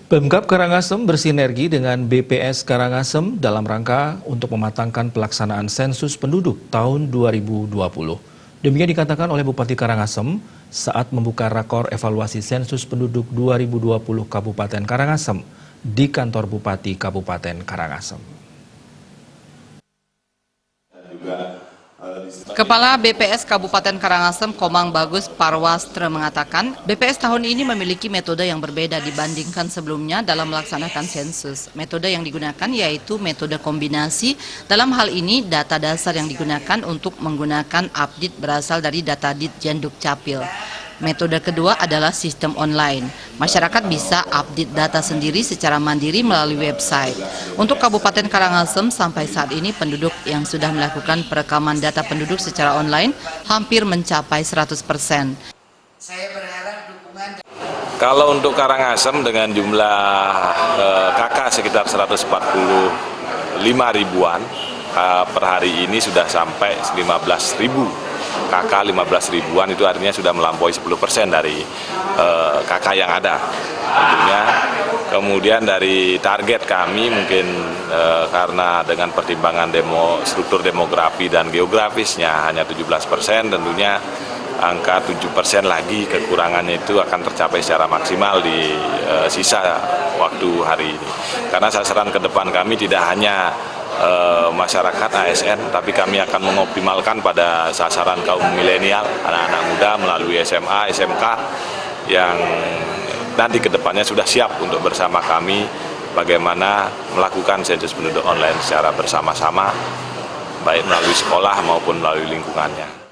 Pemkab Karangasem bersinergi dengan BPS Karangasem dalam rangka untuk mematangkan pelaksanaan sensus penduduk tahun 2020. Demikian dikatakan oleh Bupati Karangasem saat membuka rakor evaluasi sensus penduduk 2020 Kabupaten Karangasem di kantor Bupati Kabupaten Karangasem. Kepala BPS Kabupaten Karangasem Komang Bagus Parwastra mengatakan BPS tahun ini memiliki metode yang berbeda dibandingkan sebelumnya dalam melaksanakan sensus. Metode yang digunakan yaitu metode kombinasi. Dalam hal ini data dasar yang digunakan untuk menggunakan update berasal dari data Ditjen Dukcapil. Metode kedua adalah sistem online. Masyarakat bisa update data sendiri secara mandiri melalui website. Untuk Kabupaten Karangasem sampai saat ini penduduk yang sudah melakukan perekaman data penduduk secara online hampir mencapai 100%. Saya berharap dukungan. Kalau untuk Karangasem dengan jumlah KK sekitar 145 ribuan, per hari ini sudah sampai 15 ribu. KK 15 ribuan itu artinya sudah melampaui 10% dari KK yang ada tentunya. Kemudian dari target kami mungkin karena dengan pertimbangan struktur demografi dan geografisnya hanya 17%, tentunya angka 7% lagi kekurangannya itu akan tercapai secara maksimal di sisa waktu hari ini. Karena sasaran ke depan kami tidak hanya masyarakat ASN, tapi kami akan mengoptimalkan pada sasaran kaum milenial, anak-anak muda melalui SMA, SMK yang nanti kedepannya sudah siap untuk bersama kami bagaimana melakukan sensus penduduk online secara bersama-sama, baik melalui sekolah maupun melalui lingkungannya.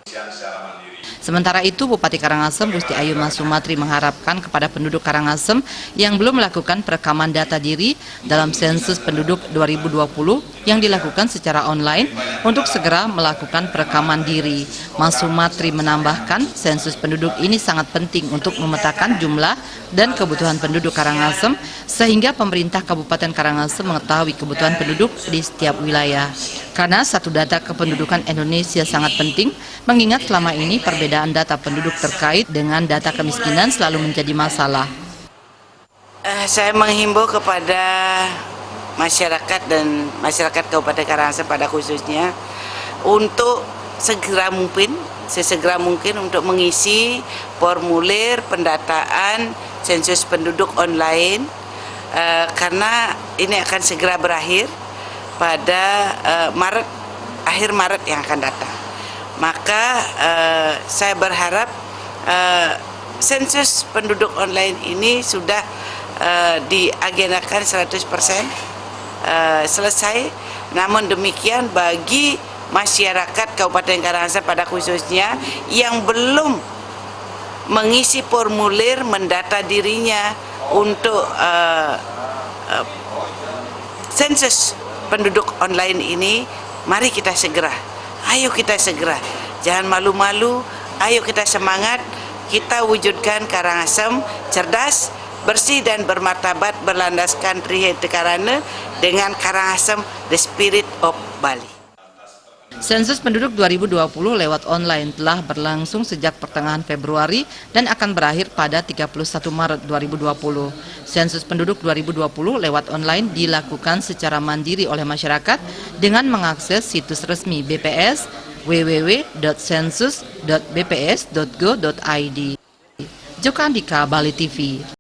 Sementara itu, Bupati Karangasem Gusti Ayu Mas Sumatri mengharapkan kepada penduduk Karangasem yang belum melakukan perekaman data diri dalam sensus penduduk 2020 yang dilakukan secara online untuk segera melakukan perekaman diri. Mas Sumatri menambahkan, sensus penduduk ini sangat penting untuk memetakan jumlah dan kebutuhan penduduk Karangasem sehingga pemerintah Kabupaten Karangasem mengetahui kebutuhan penduduk di setiap wilayah. Karena satu data kependudukan Indonesia sangat penting, mengingat selama ini perbedaan data penduduk terkait dengan data kemiskinan selalu menjadi masalah. Saya menghimbau kepada masyarakat dan masyarakat Kabupaten Karangasem pada khususnya untuk sesegera mungkin untuk mengisi formulir pendataan sensus penduduk online karena ini akan segera berakhir pada akhir Maret yang akan datang. Maka saya berharap sensus penduduk online ini sudah diagendakan 100% selesai. Namun demikian bagi masyarakat Kabupaten Karangasem pada khususnya yang belum mengisi formulir mendata dirinya untuk sensus penduduk online ini, mari kita segera. Ayo kita segera, jangan malu-malu, ayo kita semangat, kita wujudkan Karangasem cerdas, bersih dan bermartabat berlandaskan Trihite Karana dengan Karangasem the spirit of Bali. Sensus penduduk 2020 lewat online telah berlangsung sejak pertengahan Februari dan akan berakhir pada 31 Maret 2020. Sensus penduduk 2020 lewat online dilakukan secara mandiri oleh masyarakat dengan mengakses situs resmi BPS www.sensus.bps.go.id. Joko Andika, Bali TV.